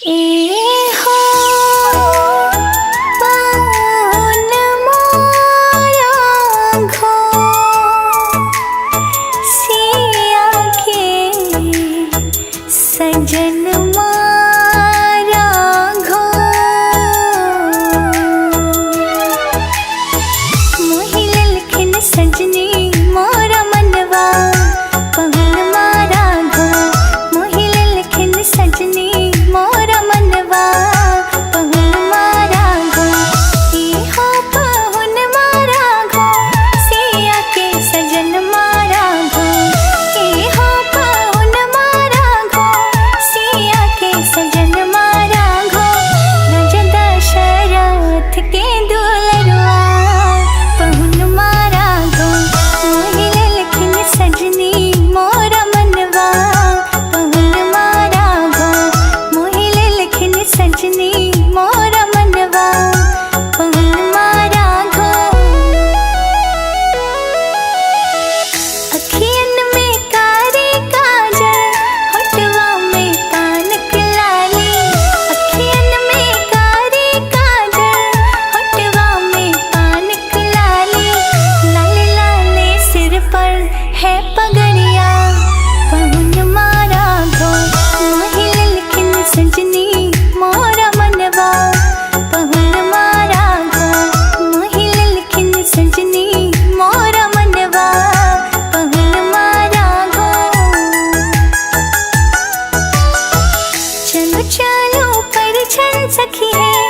ए हो पावन मोरा घो सिया के सजन मारा घो मोहि ललखिन सजनी मोरा मनवा पवन मारा घो मोहि ललखिन सजनी मोरा मनवा पवन मारा घो ई हो पवन मारा घो सिया के सजन मारा घो ई हो पवन मारा घो सिया के सजन मारा घो राजा दशरथ के दुलरुआ पवन मारा घो मोहि ललखिन सजनी मोरा मनवा पवन मारा घो मोहि ललखिन सजनी मोरा मनवा पवन मारा घो अखियन में कारी काजल होठवा में पान की लाली अखियन में कारी काजल होठवा में पान की लाली लाले लाले सिर पर है पगड़िया पवन मारा घो मोहि ललखिन सजनी मोरा मनवा पवन मारा घो मोहि ललखिन सजनी मोरा मनवा पवन मारा घो चलो चलो परिछन सखी है